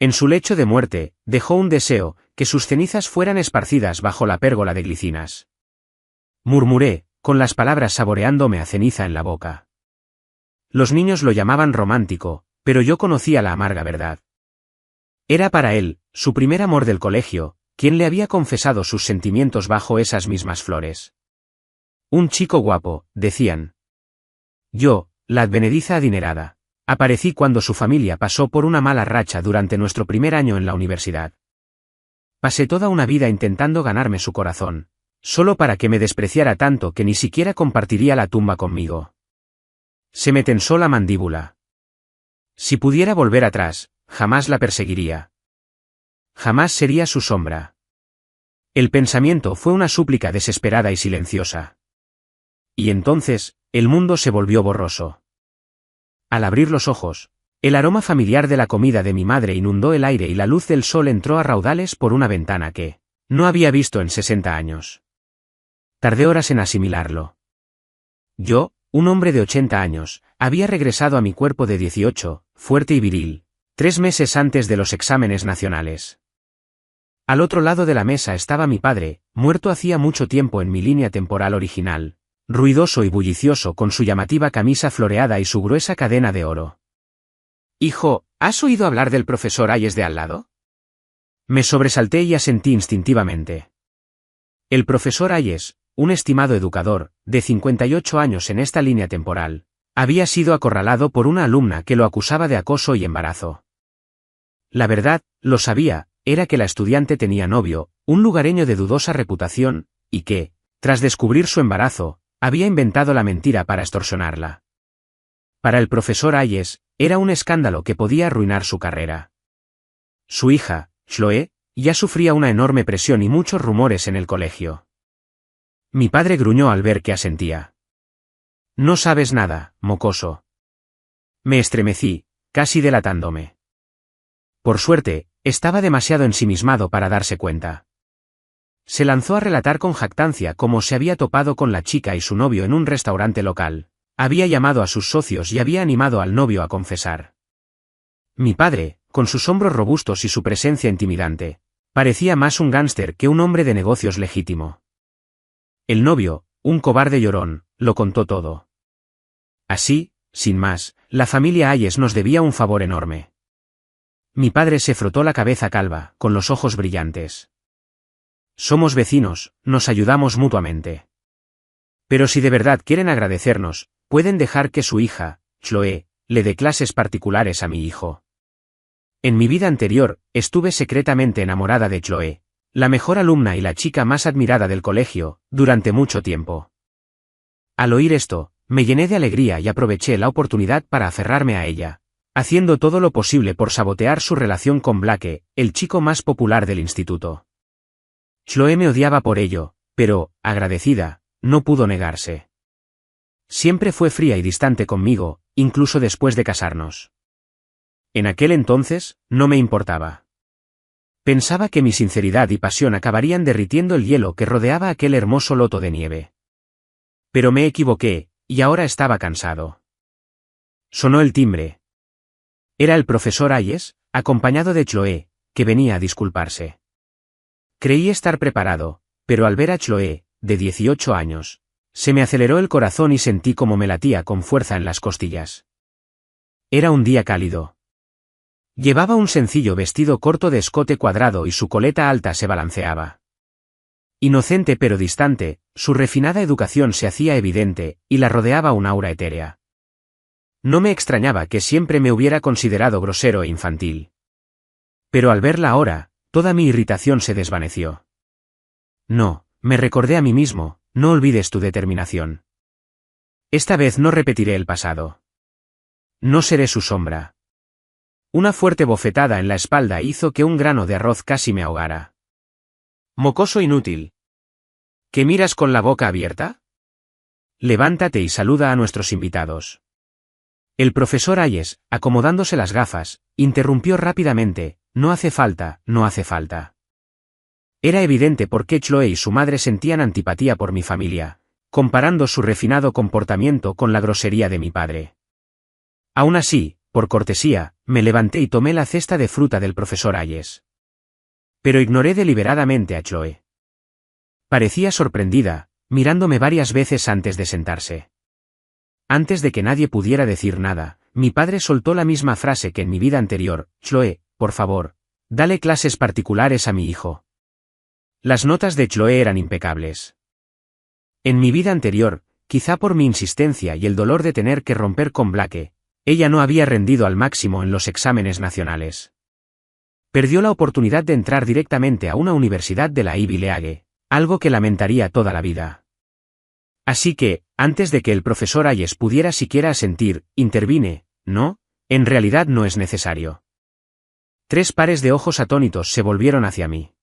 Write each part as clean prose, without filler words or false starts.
En su lecho de muerte, dejó un deseo, que sus cenizas fueran esparcidas bajo la pérgola de glicinas. Murmuré, con las palabras saboreándome a ceniza en la boca. Los niños lo llamaban romántico, pero yo conocía la amarga verdad. Era para él, su primer amor del colegio, quien le había confesado sus sentimientos bajo esas mismas flores. Un chico guapo, decían. Yo, la advenediza adinerada, aparecí cuando su familia pasó por una mala racha durante nuestro primer año en la universidad. Pasé toda una vida intentando ganarme su corazón, solo para que me despreciara tanto que ni siquiera compartiría la tumba conmigo. Se me tensó la mandíbula. Si pudiera volver atrás, jamás la perseguiría. Jamás sería su sombra. El pensamiento fue una súplica desesperada y silenciosa. Y entonces, el mundo se volvió borroso. Al abrir los ojos, el aroma familiar de la comida de mi madre inundó el aire y la luz del sol entró a raudales por una ventana que no había visto en 60 años. Tardé horas en asimilarlo. Yo, un hombre de 80 años, había regresado a mi cuerpo de 18, fuerte y viril, 3 meses antes de los exámenes nacionales. Al otro lado de la mesa estaba mi padre, muerto hacía mucho tiempo en mi línea temporal original, ruidoso y bullicioso con su llamativa camisa floreada y su gruesa cadena de oro. «Hijo, ¿has oído hablar del profesor Hayes de al lado?» Me sobresalté y asentí instintivamente. El profesor Hayes, un estimado educador, de 58 años en esta línea temporal, había sido acorralado por una alumna que lo acusaba de acoso y embarazo. La verdad, lo sabía, era que la estudiante tenía novio, un lugareño de dudosa reputación, y que, tras descubrir su embarazo, había inventado la mentira para extorsionarla. Para el profesor Hayes, era un escándalo que podía arruinar su carrera. Su hija, Chloe, ya sufría una enorme presión y muchos rumores en el colegio. Mi padre gruñó al ver que asentía. «No sabes nada, mocoso». Me estremecí, casi delatándome. Por suerte, estaba demasiado ensimismado para darse cuenta. Se lanzó a relatar con jactancia cómo se había topado con la chica y su novio en un restaurante local, había llamado a sus socios y había animado al novio a confesar. Mi padre, con sus hombros robustos y su presencia intimidante, parecía más un gángster que un hombre de negocios legítimo. El novio, un cobarde llorón, lo contó todo. Así, sin más, la familia Hayes nos debía un favor enorme. Mi padre se frotó la cabeza calva, con los ojos brillantes. Somos vecinos, nos ayudamos mutuamente. Pero si de verdad quieren agradecernos, pueden dejar que su hija, Chloe, le dé clases particulares a mi hijo. En mi vida anterior, estuve secretamente enamorada de Chloe, la mejor alumna y la chica más admirada del colegio, durante mucho tiempo. Al oír esto, me llené de alegría y aproveché la oportunidad para aferrarme a ella, haciendo todo lo posible por sabotear su relación con Blake, el chico más popular del instituto. Chloe me odiaba por ello, pero, agradecida, no pudo negarse. Siempre fue fría y distante conmigo, incluso después de casarnos. En aquel entonces, no me importaba. Pensaba que mi sinceridad y pasión acabarían derritiendo el hielo que rodeaba aquel hermoso loto de nieve. Pero me equivoqué, y ahora estaba cansado. Sonó el timbre. Era el profesor Hayes, acompañado de Chloe, que venía a disculparse. Creí estar preparado, pero al ver a Chloe, de 18 años, se me aceleró el corazón y sentí como me latía con fuerza en las costillas. Era un día cálido. Llevaba un sencillo vestido corto de escote cuadrado y su coleta alta se balanceaba. Inocente pero distante, su refinada educación se hacía evidente, y la rodeaba un aura etérea. No me extrañaba que siempre me hubiera considerado grosero e infantil. Pero al verla ahora, toda mi irritación se desvaneció. No, me recordé a mí mismo, no olvides tu determinación. Esta vez no repetiré el pasado. No seré su sombra. Una fuerte bofetada en la espalda hizo que un grano de arroz casi me ahogara. Mocoso inútil. ¿Qué miras con la boca abierta? Levántate y saluda a nuestros invitados. El profesor Hayes, acomodándose las gafas, interrumpió rápidamente, no hace falta, no hace falta. Era evidente por qué Chloe y su madre sentían antipatía por mi familia, comparando su refinado comportamiento con la grosería de mi padre. Aún así, Por cortesía, me levanté y tomé la cesta de fruta del profesor Hayes. Pero ignoré deliberadamente a Chloe. Parecía sorprendida, mirándome varias veces antes de sentarse. Antes de que nadie pudiera decir nada, mi padre soltó la misma frase que en mi vida anterior: Chloe, por favor, dale clases particulares a mi hijo. Las notas de Chloe eran impecables. En mi vida anterior, quizá por mi insistencia y el dolor de tener que romper con Blake, ella no había rendido al máximo en los exámenes nacionales. Perdió la oportunidad de entrar directamente a una universidad de la Ivy League, algo que lamentaría toda la vida. Así que, antes de que el profesor Hayes pudiera siquiera asentir, intervine: no, en realidad no es necesario. 3 pares de ojos atónitos se volvieron hacia mí.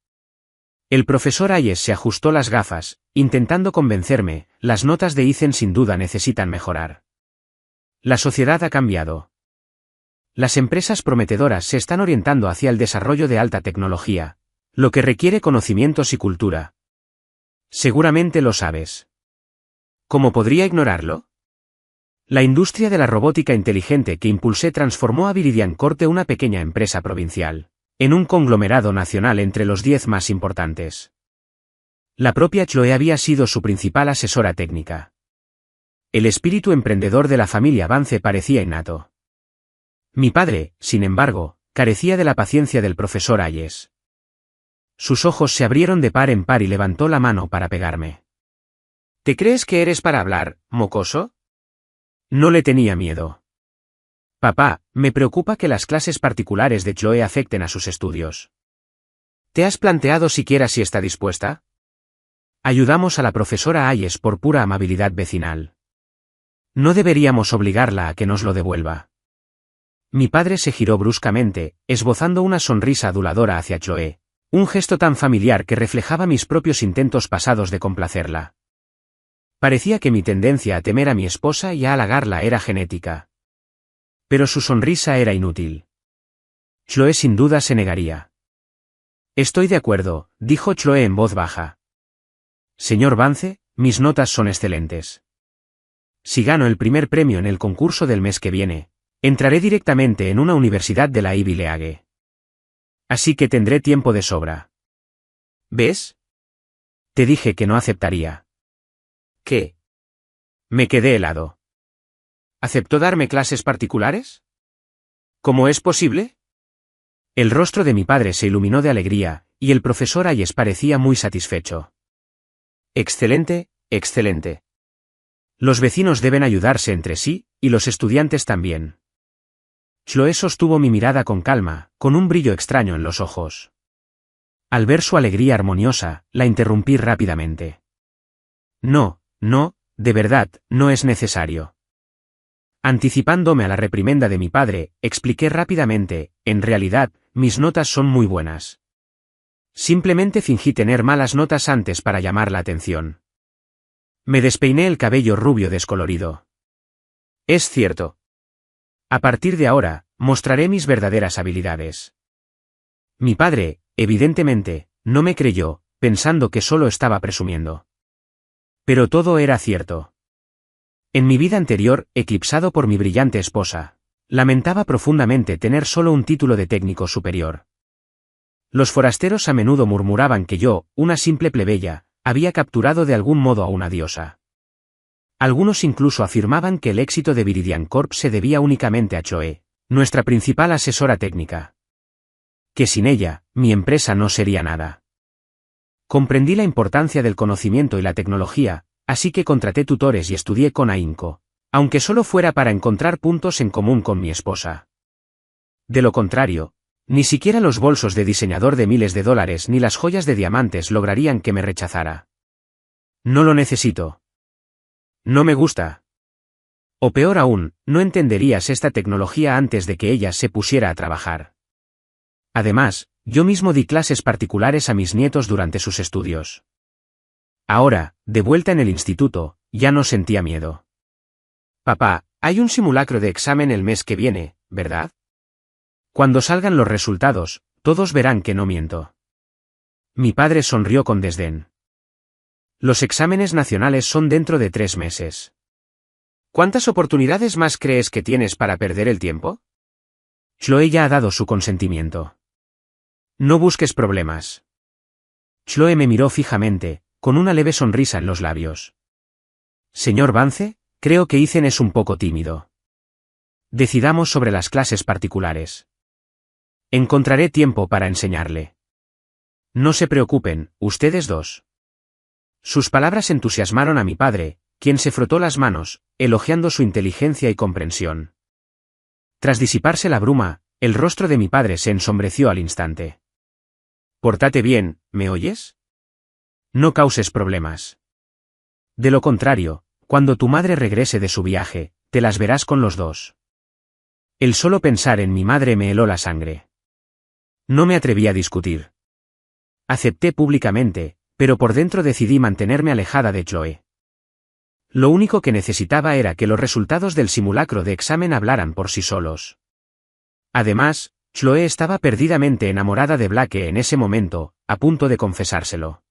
El profesor Hayes se ajustó las gafas, intentando convencerme: las notas de Ethan sin duda necesitan mejorar. La sociedad ha cambiado. Las empresas prometedoras se están orientando hacia el desarrollo de alta tecnología, lo que requiere conocimientos y cultura. Seguramente lo sabes. ¿Cómo podría ignorarlo? La industria de la robótica inteligente que impulsé transformó a Viridian Corp, una pequeña empresa provincial, en un conglomerado nacional entre los 10 más importantes. La propia Chloe había sido su principal asesora técnica. El espíritu emprendedor de la familia Vance parecía innato. Mi padre, sin embargo, carecía de la paciencia del profesor Hayes. Sus ojos se abrieron de par en par y levantó la mano para pegarme. ¿Te crees que eres para hablar, mocoso? No le tenía miedo. Papá, me preocupa que las clases particulares de Chloe afecten a sus estudios. ¿Te has planteado siquiera si está dispuesta? Ayudamos a la profesora Hayes por pura amabilidad vecinal. No deberíamos obligarla a que nos lo devuelva. Mi padre se giró bruscamente, esbozando una sonrisa aduladora hacia Chloe, un gesto tan familiar que reflejaba mis propios intentos pasados de complacerla. Parecía que mi tendencia a temer a mi esposa y a halagarla era genética. Pero su sonrisa era inútil. Chloe sin duda se negaría. Estoy de acuerdo, dijo Chloe en voz baja. Señor Vance, mis notas son excelentes. Si gano el primer premio en el concurso del mes que viene, entraré directamente en una universidad de la Ivy League. Así que tendré tiempo de sobra. ¿Ves? Te dije que no aceptaría. ¿Qué? Me quedé helado. ¿Aceptó darme clases particulares? ¿Cómo es posible? El rostro de mi padre se iluminó de alegría, y el profesor Hayes parecía muy satisfecho. Excelente, excelente. Los vecinos deben ayudarse entre sí, y los estudiantes también. Chloe sostuvo mi mirada con calma, con un brillo extraño en los ojos. Al ver su alegría armoniosa, la interrumpí rápidamente. No, de verdad, no es necesario. Anticipándome a la reprimenda de mi padre, expliqué rápidamente: en realidad, mis notas son muy buenas. Simplemente fingí tener malas notas antes para llamar la atención. Me despeiné el cabello rubio descolorido. Es cierto. A partir de ahora, mostraré mis verdaderas habilidades. Mi padre, evidentemente, no me creyó, pensando que solo estaba presumiendo. Pero todo era cierto. En mi vida anterior, eclipsado por mi brillante esposa, lamentaba profundamente tener solo un título de técnico superior. Los forasteros a menudo murmuraban que yo, una simple plebeya, había capturado de algún modo a una diosa. Algunos incluso afirmaban que el éxito de Viridian Corp se debía únicamente a Chloe, nuestra principal asesora técnica. Que sin ella, mi empresa no sería nada. Comprendí la importancia del conocimiento y la tecnología, así que contraté tutores y estudié con ahínco, aunque solo fuera para encontrar puntos en común con mi esposa. De lo contrario, ni siquiera los bolsos de diseñador de miles de dólares ni las joyas de diamantes lograrían que me rechazara. No lo necesito. No me gusta. O peor aún, no entenderías esta tecnología antes de que ella se pusiera a trabajar. Además, yo mismo di clases particulares a mis nietos durante sus estudios. Ahora, de vuelta en el instituto, ya no sentía miedo. Papá, hay un simulacro de examen el mes que viene, ¿verdad? Cuando salgan los resultados, todos verán que no miento. Mi padre sonrió con desdén. Los exámenes nacionales son dentro de 3 meses. ¿Cuántas oportunidades más crees que tienes para perder el tiempo? Chloe ya ha dado su consentimiento. No busques problemas. Chloe me miró fijamente, con una leve sonrisa en los labios. Señor Vance, creo que Ethan es un poco tímido. Decidamos sobre las clases particulares. Encontraré tiempo para enseñarle. No se preocupen, ustedes dos. Sus palabras entusiasmaron a mi padre, quien se frotó las manos, elogiando su inteligencia y comprensión. Tras disiparse la bruma, el rostro de mi padre se ensombreció al instante. Pórtate bien, ¿me oyes? No causes problemas. De lo contrario, cuando tu madre regrese de su viaje, te las verás con los dos. El solo pensar en mi madre me heló la sangre. No me atreví a discutir. Acepté públicamente, pero por dentro decidí mantenerme alejada de Chloe. Lo único que necesitaba era que los resultados del simulacro de examen hablaran por sí solos. Además, Chloe estaba perdidamente enamorada de Blake en ese momento, a punto de confesárselo.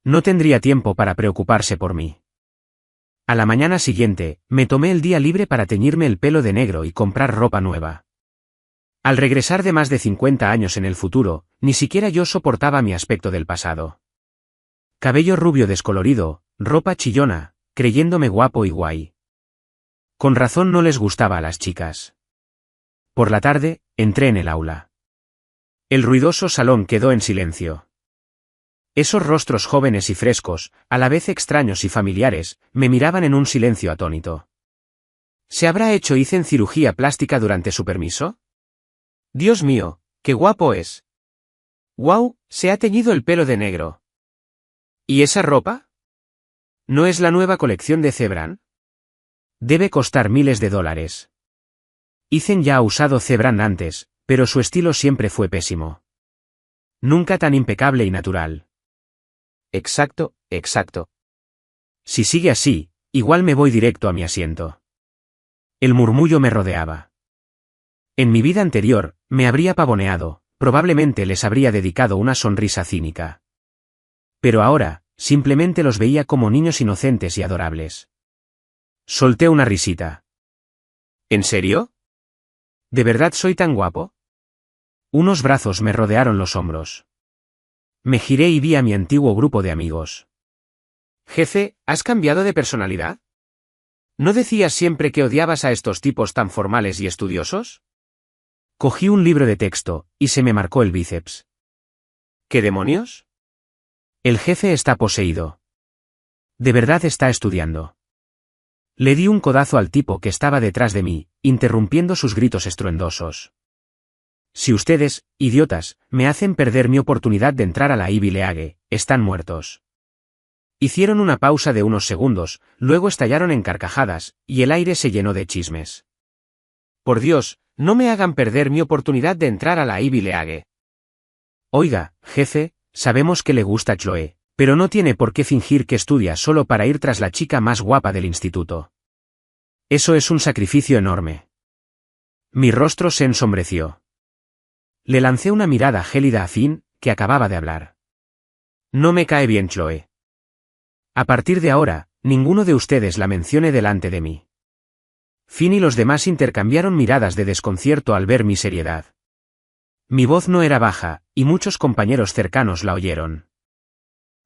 No tendría tiempo para preocuparse por mí. A la mañana siguiente, me tomé el día libre para teñirme el pelo de negro y comprar ropa nueva. Al regresar de más de 50 años en el futuro, ni siquiera yo soportaba mi aspecto del pasado. Cabello rubio descolorido, ropa chillona, creyéndome guapo y guay. Con razón no les gustaba a las chicas. Por la tarde, entré en el aula. El ruidoso salón quedó en silencio. Esos rostros jóvenes y frescos, a la vez extraños y familiares, me miraban en un silencio atónito. ¿Se habrá hecho Ethan cirugía plástica durante su permiso? Dios mío, qué guapo es. ¡Guau! Se ha teñido el pelo de negro. ¿Y esa ropa? ¿No es la nueva colección de Zebran? Debe costar miles de dólares. Ethan ya ha usado Zebran antes, pero su estilo siempre fue pésimo. Nunca tan impecable y natural. Exacto, exacto. Si sigue así, igual me voy directo a mi asiento. El murmullo me rodeaba. En mi vida anterior, me habría pavoneado, probablemente les habría dedicado una sonrisa cínica. Pero ahora, simplemente los veía como niños inocentes y adorables. Solté una risita. ¿En serio? ¿De verdad soy tan guapo? Unos brazos me rodearon los hombros. Me giré y vi a mi antiguo grupo de amigos. Jefe, ¿has cambiado de personalidad? ¿No decías siempre que odiabas a estos tipos tan formales y estudiosos? Cogí un libro de texto, y se me marcó el bíceps. ¿Qué demonios? El jefe está poseído. De verdad está estudiando. Le di un codazo al tipo que estaba detrás de mí, interrumpiendo sus gritos estruendosos. Si ustedes, idiotas, me hacen perder mi oportunidad de entrar a la Ivy League, están muertos. Hicieron una pausa de unos segundos, luego estallaron en carcajadas, y el aire se llenó de chismes. Por Dios, no me hagan perder mi oportunidad de entrar a la Ivy League. Oiga, jefe, sabemos que le gusta Chloe, pero no tiene por qué fingir que estudia solo para ir tras la chica más guapa del instituto. Eso es un sacrificio enorme. Mi rostro se ensombreció. Le lancé una mirada gélida a Finn, que acababa de hablar. No me cae bien Chloe. A partir de ahora, ninguno de ustedes la mencione delante de mí. Finn y los demás intercambiaron miradas de desconcierto al ver mi seriedad. Mi voz no era baja, y muchos compañeros cercanos la oyeron.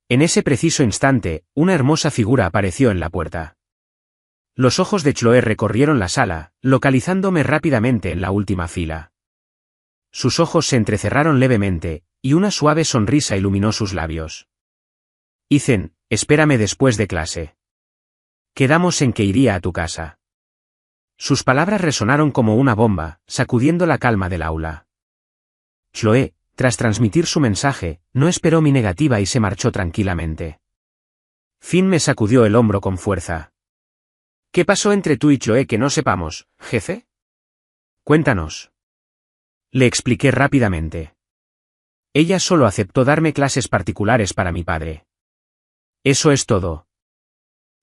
En ese preciso instante, una hermosa figura apareció en la puerta. Los ojos de Chloe recorrieron la sala, localizándome rápidamente en la última fila. Sus ojos se entrecerraron levemente, y una suave sonrisa iluminó sus labios. Ethan, espérame después de clase. Quedamos en que iría a tu casa. Sus palabras resonaron como una bomba, sacudiendo la calma del aula. Chloe, tras transmitir su mensaje, no esperó mi negativa y se marchó tranquilamente. Finn me sacudió el hombro con fuerza. ¿Qué pasó entre tú y Chloe que no sepamos, jefe? Cuéntanos. Le expliqué rápidamente. Ella solo aceptó darme clases particulares para mi padre. Eso es todo.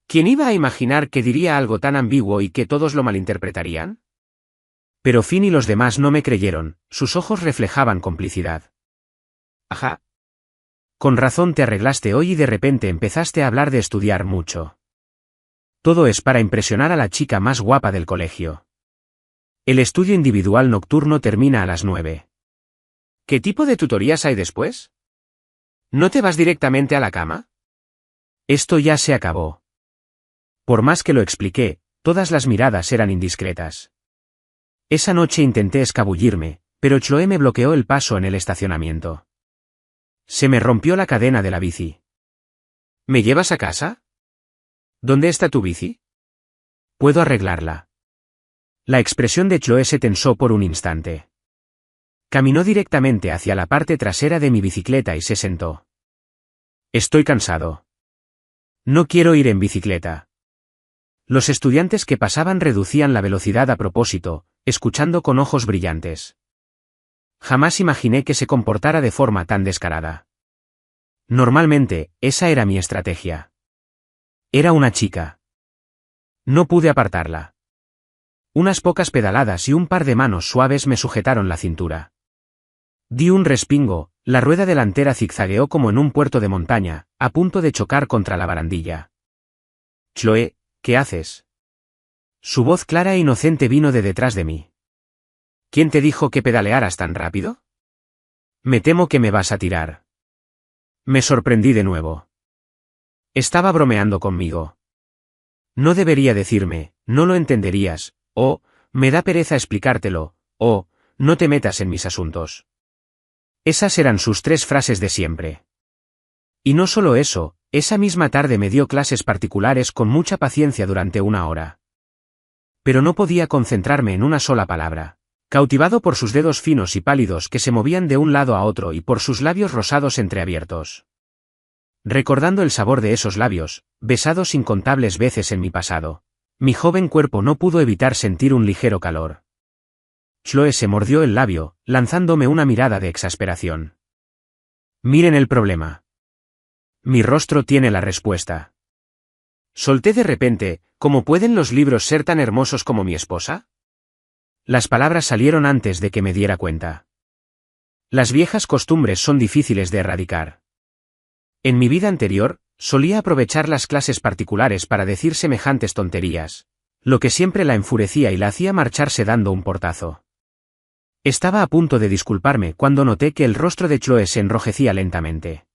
¿Quién iba a imaginar que diría algo tan ambiguo y que todos lo malinterpretarían? Pero Finn y los demás no me creyeron, sus ojos reflejaban complicidad. Ajá. Con razón te arreglaste hoy y de repente empezaste a hablar de estudiar mucho. Todo es para impresionar a la chica más guapa del colegio. El estudio individual nocturno termina a las 9. ¿Qué tipo de tutorías hay después? ¿No te vas directamente a la cama? Esto ya se acabó. Por más que lo expliqué, todas las miradas eran indiscretas. Esa noche intenté escabullirme, pero Chloe me bloqueó el paso en el estacionamiento. Se me rompió la cadena de la bici. ¿Me llevas a casa? ¿Dónde está tu bici? Puedo arreglarla. La expresión de Chloe se tensó por un instante. Caminó directamente hacia la parte trasera de mi bicicleta y se sentó. Estoy cansado. No quiero ir en bicicleta. Los estudiantes que pasaban reducían la velocidad a propósito, escuchando con ojos brillantes. Jamás imaginé que se comportara de forma tan descarada. Normalmente, esa era mi estrategia. Era una chica. No pude apartarla. Unas pocas pedaladas y un par de manos suaves me sujetaron la cintura. Di un respingo, la rueda delantera zigzagueó como en un puerto de montaña, a punto de chocar contra la barandilla. Chloe, ¿qué haces? Su voz clara e inocente vino de detrás de mí. ¿Quién te dijo que pedalearas tan rápido? Me temo que me vas a tirar. Me sorprendí de nuevo. Estaba bromeando conmigo. No debería decirme, no lo entenderías, o, me da pereza explicártelo, o, no te metas en mis asuntos. Esas eran sus 3 frases de siempre. Y no solo eso, esa misma tarde me dio clases particulares con mucha paciencia durante 1 hora. Pero no podía concentrarme en una sola palabra. Cautivado por sus dedos finos y pálidos que se movían de un lado a otro y por sus labios rosados entreabiertos. Recordando el sabor de esos labios, besados incontables veces en mi pasado, mi joven cuerpo no pudo evitar sentir un ligero calor. Chloe se mordió el labio, lanzándome una mirada de exasperación. Miren el problema. Mi rostro tiene la respuesta. Solté de repente, ¿cómo pueden los libros ser tan hermosos como mi esposa? Las palabras salieron antes de que me diera cuenta. Las viejas costumbres son difíciles de erradicar. En mi vida anterior, solía aprovechar las clases particulares para decir semejantes tonterías, lo que siempre la enfurecía y la hacía marcharse dando un portazo. Estaba a punto de disculparme cuando noté que el rostro de Chloe se enrojecía lentamente.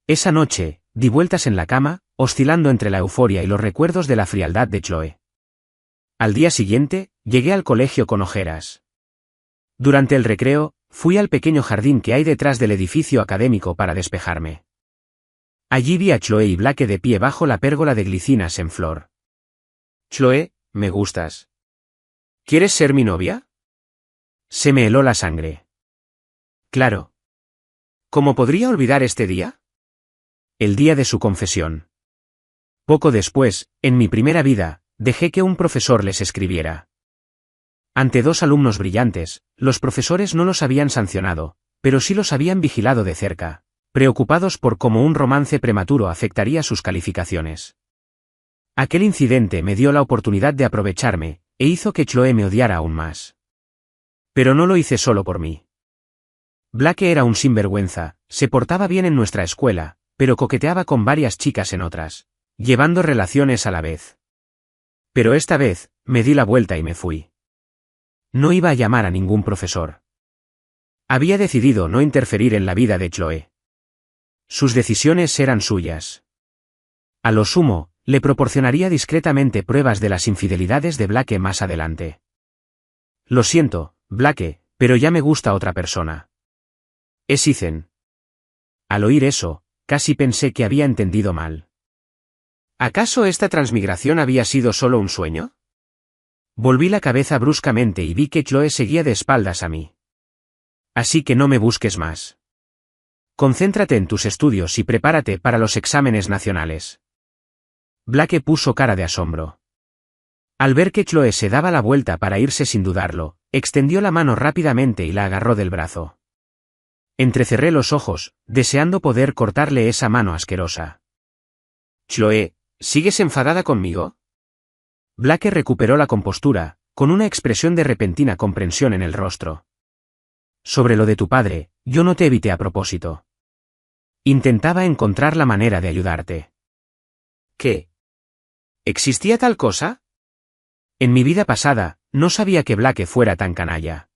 Esa noche, di vueltas en la cama, oscilando entre la euforia y los recuerdos de la frialdad de Chloe. Al día siguiente, llegué al colegio con ojeras. Durante el recreo, fui al pequeño jardín que hay detrás del edificio académico para despejarme. Allí vi a Chloe y Blake de pie bajo la pérgola de glicinas en flor. Chloe, me gustas. ¿Quieres ser mi novia? Se me heló la sangre. Claro. ¿Cómo podría olvidar este día? El día de su confesión. Poco después, en mi primera vida, dejé que un profesor les escribiera. Ante 2 alumnos brillantes, los profesores no los habían sancionado, pero sí los habían vigilado de cerca, preocupados por cómo un romance prematuro afectaría sus calificaciones. Aquel incidente me dio la oportunidad de aprovecharme, e hizo que Chloe me odiara aún más. Pero no lo hice solo por mí. Blake era un sinvergüenza, se portaba bien en nuestra escuela, pero coqueteaba con varias chicas en otras, llevando relaciones a la vez. Pero esta vez, me di la vuelta y me fui. No iba a llamar a ningún profesor. Había decidido no interferir en la vida de Chloe. Sus decisiones eran suyas. A lo sumo, le proporcionaría discretamente pruebas de las infidelidades de Blake más adelante. Lo siento, Blake, pero ya me gusta otra persona. Es Ethan. Al oír eso, casi pensé que había entendido mal. ¿Acaso esta transmigración había sido solo un sueño? Volví la cabeza bruscamente y vi que Chloe seguía de espaldas a mí. Así que no me busques más. Concéntrate en tus estudios y prepárate para los exámenes nacionales. Blake puso cara de asombro. Al ver que Chloe se daba la vuelta para irse sin dudarlo, extendió la mano rápidamente y la agarró del brazo. Entrecerré los ojos, deseando poder cortarle esa mano asquerosa. Chloe, ¿sigues enfadada conmigo? Blake recuperó la compostura, con una expresión de repentina comprensión en el rostro. Sobre lo de tu padre, yo no te evité a propósito. Intentaba encontrar la manera de ayudarte. ¿Qué? ¿Existía tal cosa? En mi vida pasada, No sabía que Blake fuera tan canalla.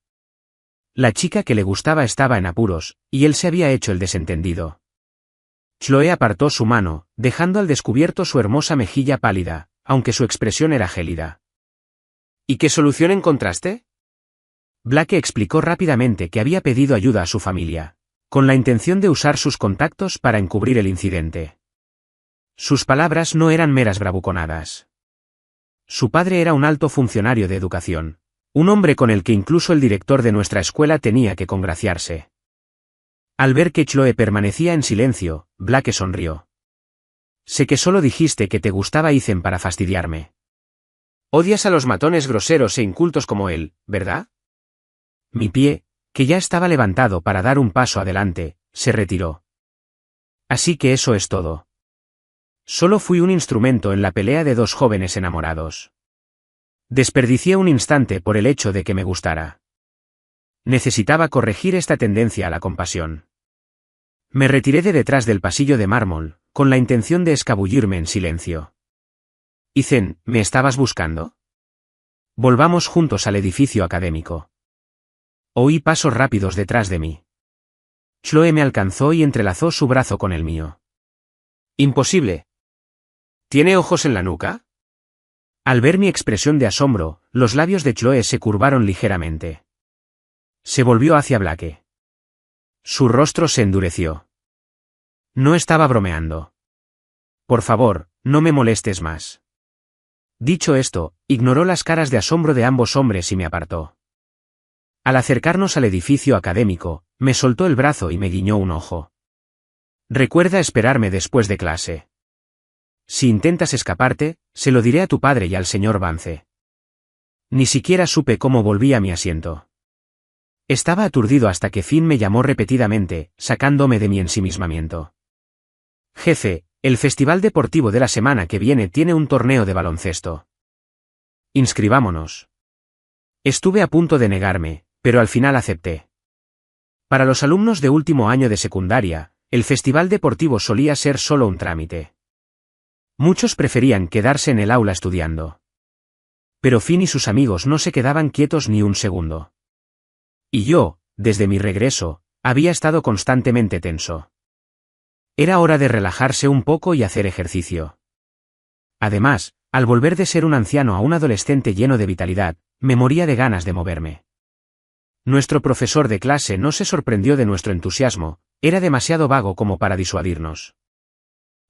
La chica que le gustaba estaba en apuros, y él se había hecho el desentendido. Chloe apartó su mano, dejando al descubierto su hermosa mejilla pálida, aunque su expresión era gélida. ¿Y qué solución encontraste? Blake explicó rápidamente que había pedido ayuda a su familia, con la intención de usar sus contactos para encubrir el incidente. Sus palabras no eran meras bravuconadas. Su padre era un alto funcionario de educación, un hombre con el que incluso el director de nuestra escuela tenía que congraciarse. Al ver que Chloe permanecía en silencio, Blake sonrió. Sé que solo dijiste que te gustaba Ethan para fastidiarme. Odias a los matones groseros e incultos como él, ¿verdad? Mi pie, que ya estaba levantado para dar un paso adelante, se retiró. Así que eso es todo. Solo fui un instrumento en la pelea de dos jóvenes enamorados. Desperdicié un instante por el hecho de que me gustara. Necesitaba corregir esta tendencia a la compasión. Me retiré de detrás del pasillo de mármol, con la intención de escabullirme en silencio. Ethan, ¿me estabas buscando? Volvamos juntos al edificio académico. Oí pasos rápidos detrás de mí. Chloe me alcanzó y entrelazó su brazo con el mío. Imposible. ¿Tiene ojos en la nuca? Al ver mi expresión de asombro, los labios de Chloe se curvaron ligeramente. Se volvió hacia Blake. Su rostro se endureció. No estaba bromeando. Por favor, no me molestes más. Dicho esto, ignoró las caras de asombro de ambos hombres y me apartó. Al acercarnos al edificio académico, me soltó el brazo y me guiñó un ojo. Recuerda esperarme después de clase. Si intentas escaparte, se lo diré a tu padre y al señor Vance. Ni siquiera supe cómo volví a mi asiento. Estaba aturdido hasta que Finn me llamó repetidamente, sacándome de mi ensimismamiento. Jefe, el festival deportivo de la semana que viene tiene un torneo de baloncesto. Inscribámonos. Estuve a punto de negarme, pero al final acepté. Para los alumnos de último año de secundaria, el festival deportivo solía ser solo un trámite. Muchos preferían quedarse en el aula estudiando. Pero Finn y sus amigos no se quedaban quietos ni un segundo. Y yo, desde mi regreso, había estado constantemente tenso. Era hora de relajarse un poco y hacer ejercicio. Además, al volver de ser un anciano a un adolescente lleno de vitalidad, me moría de ganas de moverme. Nuestro profesor de clase no se sorprendió de nuestro entusiasmo, era demasiado vago como para disuadirnos.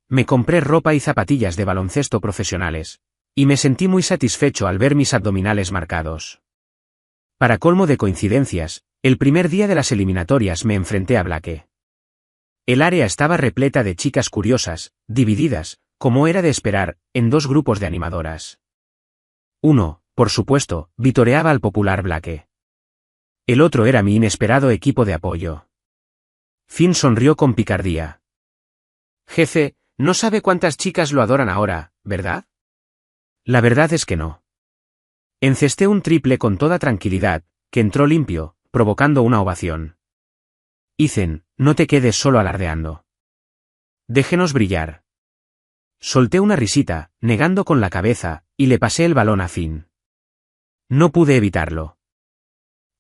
Me compré ropa y zapatillas de baloncesto profesionales, y me sentí muy satisfecho al ver mis abdominales marcados. Para colmo de coincidencias, el primer día de las eliminatorias me enfrenté a Blake. El área estaba repleta de chicas curiosas, divididas, como era de esperar, en dos grupos de animadoras. Uno, por supuesto, vitoreaba al popular Blake. El otro era mi inesperado equipo de apoyo. Finn sonrió con picardía. Jefe, no sabe cuántas chicas lo adoran ahora, ¿verdad? La verdad es que no. Encesté un triple con toda tranquilidad, que entró limpio, provocando una ovación. Ethan, no te quedes solo alardeando. Déjenos brillar. Solté una risita, negando con la cabeza, y le pasé el balón a Finn. No pude evitarlo.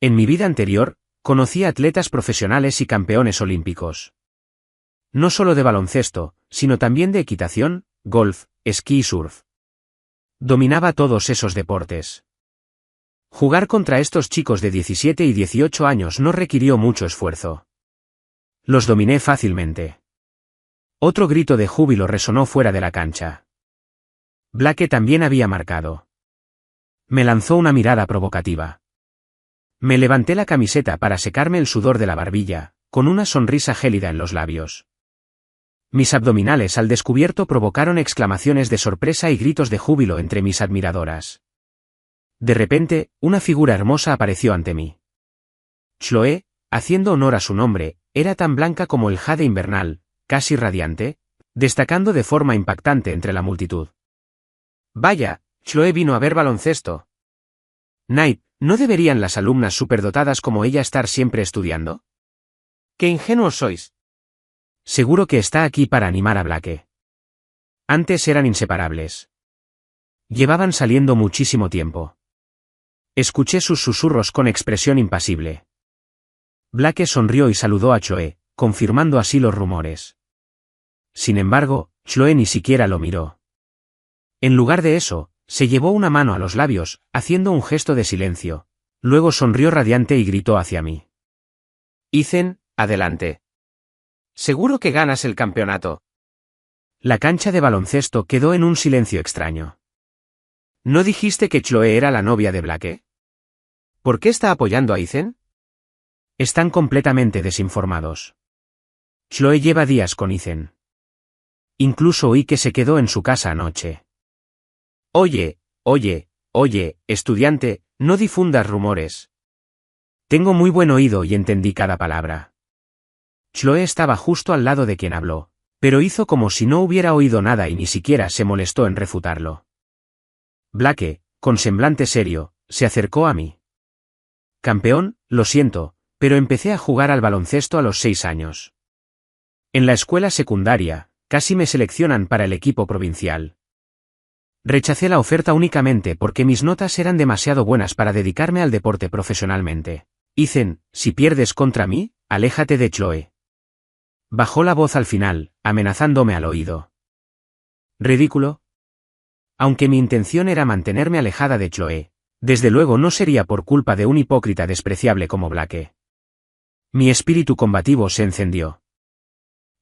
En mi vida anterior, conocí a atletas profesionales y campeones olímpicos. No solo de baloncesto, sino también de equitación, golf, esquí y surf. Dominaba todos esos deportes. Jugar contra estos chicos de 17 y 18 años no requirió mucho esfuerzo. Los dominé fácilmente. Otro grito de júbilo resonó fuera de la cancha. Blake también había marcado. Me lanzó una mirada provocativa. Me levanté la camiseta para secarme el sudor de la barbilla, con una sonrisa gélida en los labios. Mis abdominales al descubierto provocaron exclamaciones de sorpresa y gritos de júbilo entre mis admiradoras. De repente, una figura hermosa apareció ante mí. Chloe, haciendo honor a su nombre, era tan blanca como el jade invernal, casi radiante, destacando de forma impactante entre la multitud. Vaya, Chloe vino a ver baloncesto. Knight, ¿no deberían las alumnas superdotadas como ella estar siempre estudiando? ¡Qué ingenuos sois! Seguro que está aquí para animar a Blake. Antes eran inseparables. Llevaban saliendo muchísimo tiempo. Escuché sus susurros con expresión impasible. Blake sonrió y saludó a Chloe, confirmando así los rumores. Sin embargo, Chloe ni siquiera lo miró. En lugar de eso, se llevó una mano a los labios, haciendo un gesto de silencio. Luego sonrió radiante y gritó hacia mí. Ethan, adelante. Seguro que ganas el campeonato. La cancha de baloncesto quedó en un silencio extraño. ¿No dijiste que Chloe era la novia de Blake? ¿Por qué está apoyando a Ethan? Están completamente desinformados. Chloe lleva días con Ethan. Incluso oí que se quedó en su casa anoche. Oye, estudiante, no difundas rumores. Tengo muy buen oído y entendí cada palabra. Chloe estaba justo al lado de quien habló, pero hizo como si no hubiera oído nada y ni siquiera se molestó en refutarlo. Blake, con semblante serio, se acercó a mí. Campeón, lo siento, pero empecé a jugar al baloncesto a los 6 años. En la escuela secundaria, casi me seleccionan para el equipo provincial. Rechacé la oferta únicamente porque mis notas eran demasiado buenas para dedicarme al deporte profesionalmente. Ethan, si pierdes contra mí, aléjate de Chloe. Bajó la voz al final, amenazándome al oído. ¿Ridículo? Aunque mi intención era mantenerme alejada de Chloe, desde luego no sería por culpa de un hipócrita despreciable como Blake. Mi espíritu combativo se encendió.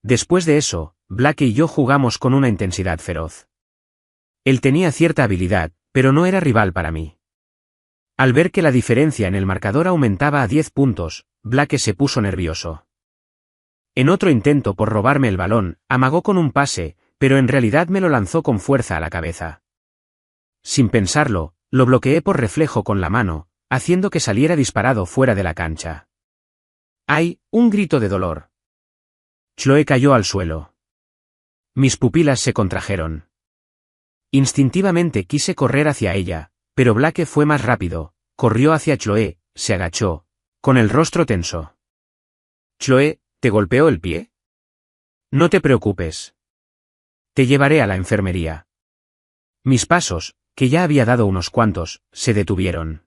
Después de eso, Blake y yo jugamos con una intensidad feroz. Él tenía cierta habilidad, pero no era rival para mí. Al ver que la diferencia en el marcador aumentaba a 10 puntos, Blake se puso nervioso. En otro intento por robarme el balón, amagó con un pase, pero en realidad me lo lanzó con fuerza a la cabeza. Sin pensarlo, lo bloqueé por reflejo con la mano, haciendo que saliera disparado fuera de la cancha. ¡Ay! Un grito de dolor. Chloe cayó al suelo. Mis pupilas se contrajeron. Instintivamente quise correr hacia ella, pero Blake fue más rápido, corrió hacia Chloe, se agachó, con el rostro tenso. Chloe, ¿te golpeó el pie? No te preocupes. Te llevaré a la enfermería. Mis pasos, que ya había dado unos cuantos, se detuvieron.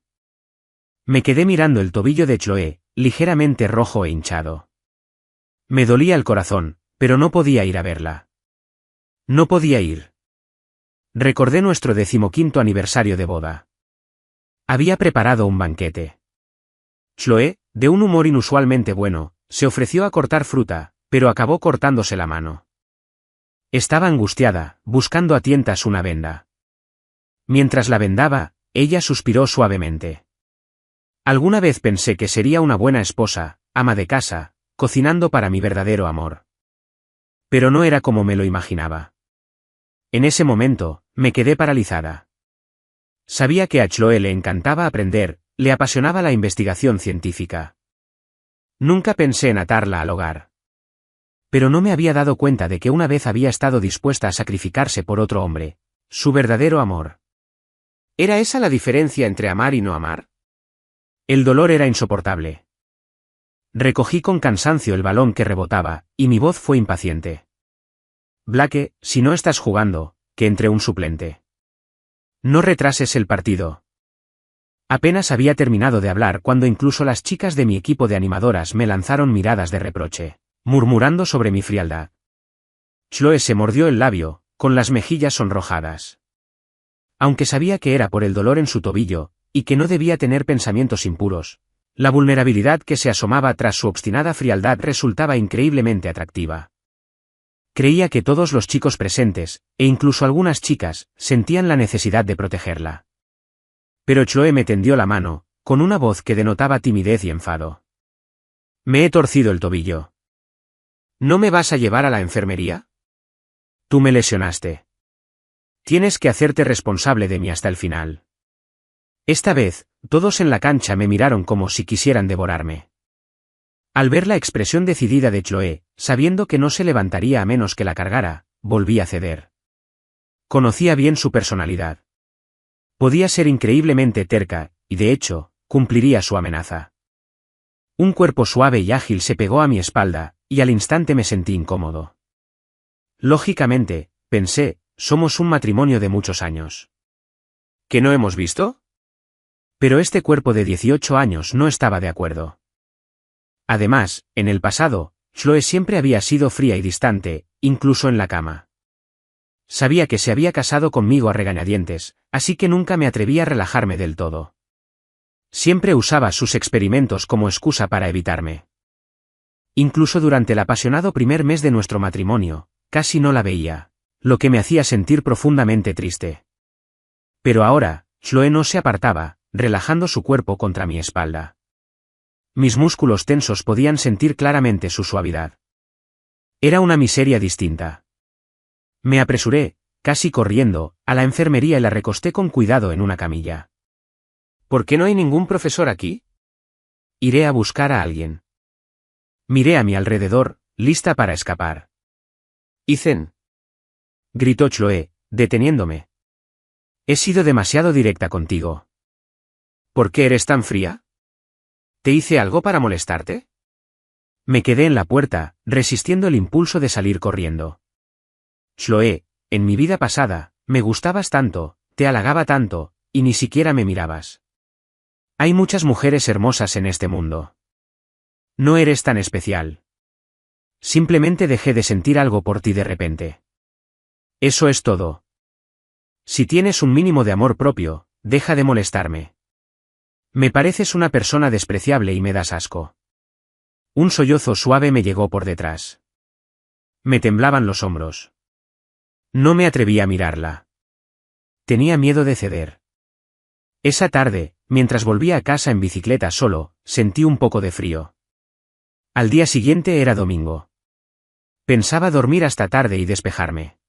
Me quedé mirando el tobillo de Chloe, ligeramente rojo e hinchado. Me dolía el corazón, pero no podía ir a verla. No podía ir. Recordé nuestro 15º aniversario de boda. Había preparado un banquete. Chloe, de un humor inusualmente bueno, se ofreció a cortar fruta, pero acabó cortándose la mano. Estaba angustiada, buscando a tientas una venda. Mientras la vendaba, ella suspiró suavemente. Alguna vez pensé que sería una buena esposa, ama de casa, cocinando para mi verdadero amor. Pero no era como me lo imaginaba. En ese momento, me quedé paralizada. Sabía que a Chloe le encantaba aprender, le apasionaba la investigación científica. Nunca pensé en atarla al hogar. Pero no me había dado cuenta de que una vez había estado dispuesta a sacrificarse por otro hombre, su verdadero amor. ¿Era esa la diferencia entre amar y no amar? El dolor era insoportable. Recogí con cansancio el balón que rebotaba, y mi voz fue impaciente. Blake, si no estás jugando, que entre un suplente. No retrases el partido. Apenas había terminado de hablar cuando incluso las chicas de mi equipo de animadoras me lanzaron miradas de reproche, murmurando sobre mi frialdad. Chloe se mordió el labio, con las mejillas sonrojadas. Aunque sabía que era por el dolor en su tobillo, y que no debía tener pensamientos impuros, la vulnerabilidad que se asomaba tras su obstinada frialdad resultaba increíblemente atractiva. Creía que todos los chicos presentes, e incluso algunas chicas, sentían la necesidad de protegerla. Pero Chloe me tendió la mano, con una voz que denotaba timidez y enfado. Me he torcido el tobillo. ¿No me vas a llevar a la enfermería? Tú me lesionaste. Tienes que hacerte responsable de mí hasta el final. Esta vez, todos en la cancha me miraron como si quisieran devorarme. Al ver la expresión decidida de Chloe, sabiendo que no se levantaría a menos que la cargara, volví a ceder. Conocía bien su personalidad. Podía ser increíblemente terca, y de hecho, cumpliría su amenaza. Un cuerpo suave y ágil se pegó a mi espalda, y al instante me sentí incómodo. Lógicamente, pensé, somos un matrimonio de muchos años. ¿Que no hemos visto? Pero este cuerpo de 18 años no estaba de acuerdo. Además, en el pasado, Chloe siempre había sido fría y distante, incluso en la cama. Sabía que se había casado conmigo a regañadientes, así que nunca me atreví a relajarme del todo. Siempre usaba sus experimentos como excusa para evitarme. Incluso durante el apasionado primer mes de nuestro matrimonio, casi no la veía, lo que me hacía sentir profundamente triste. Pero ahora, Chloe no se apartaba, relajando su cuerpo contra mi espalda. Mis músculos tensos podían sentir claramente su suavidad. Era una miseria distinta. Me apresuré, casi corriendo, a la enfermería y la recosté con cuidado en una camilla. ¿Por qué no hay ningún profesor aquí? Iré a buscar a alguien. Miré a mi alrededor, lista para escapar. Ethan, Gritó Chloe, deteniéndome. He sido demasiado directa contigo. ¿por qué eres tan fría? ¿Te hice algo para molestarte? Me quedé en la puerta, resistiendo el impulso de salir corriendo. Chloe, en mi vida pasada, me gustabas tanto, te halagaba tanto, y ni siquiera me mirabas. Hay muchas mujeres hermosas en este mundo. No eres tan especial. Simplemente dejé de sentir algo por ti de repente. Eso es todo. Si tienes un mínimo de amor propio, deja de molestarme. Me pareces una persona despreciable y me das asco. Un sollozo suave me llegó por detrás. Me temblaban los hombros. No me atreví a mirarla. Tenía miedo de ceder. Esa tarde, mientras volvía a casa en bicicleta solo, sentí un poco de frío. Al día siguiente era domingo. Pensaba dormir hasta tarde y despejarme.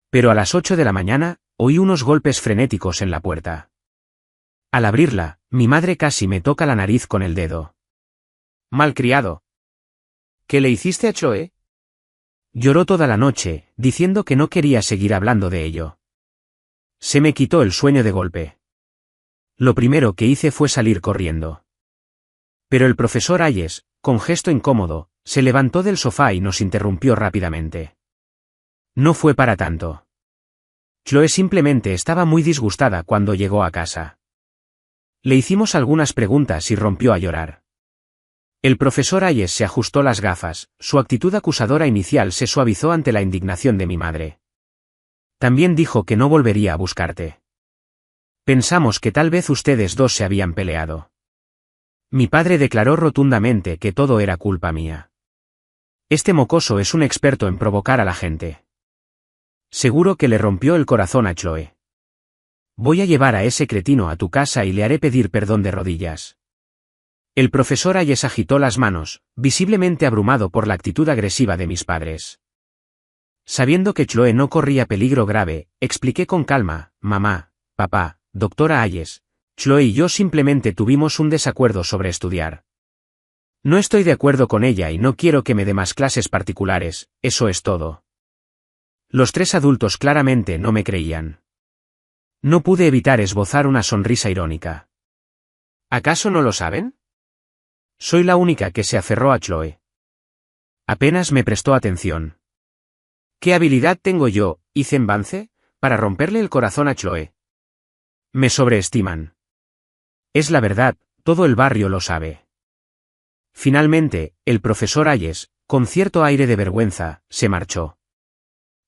Pero a las 8 de la mañana, oí unos golpes frenéticos en la puerta. Al abrirla, mi madre casi me toca la nariz con el dedo. Malcriado. ¿Qué le hiciste a Chloe? Lloró toda la noche, diciendo que no quería seguir hablando de ello. Se me quitó el sueño de golpe. Lo primero que hice fue salir corriendo. Pero el profesor Hayes, con gesto incómodo, se levantó del sofá y nos interrumpió rápidamente. No fue para tanto. Chloe simplemente estaba muy disgustada cuando llegó a casa. Le hicimos algunas preguntas y rompió a llorar. El profesor Hayes se ajustó las gafas, su actitud acusadora inicial se suavizó ante la indignación de mi madre. También dijo que no volvería a buscarte. Pensamos que tal vez ustedes dos se habían peleado. Mi padre declaró rotundamente que todo era culpa mía. Este mocoso es un experto en provocar a la gente. Seguro que le rompió el corazón a Chloe. Voy a llevar a ese cretino a tu casa y le haré pedir perdón de rodillas. El profesor Hayes agitó las manos, visiblemente abrumado por la actitud agresiva de mis padres. Sabiendo que Chloe no corría peligro grave, expliqué con calma: mamá, papá, doctora Hayes, Chloe y yo simplemente tuvimos un desacuerdo sobre estudiar. No estoy de acuerdo con ella y no quiero que me dé más clases particulares, eso es todo. Los tres adultos claramente no me creían. No pude evitar esbozar una sonrisa irónica. ¿Acaso no lo saben? Soy la única que se aferró a Chloe. Apenas me prestó atención. ¿Qué habilidad tengo yo, Ethan Vance, para romperle el corazón a Chloe? Me sobreestiman. Es la verdad, todo el barrio lo sabe. Finalmente, el profesor Hayes, con cierto aire de vergüenza, se marchó.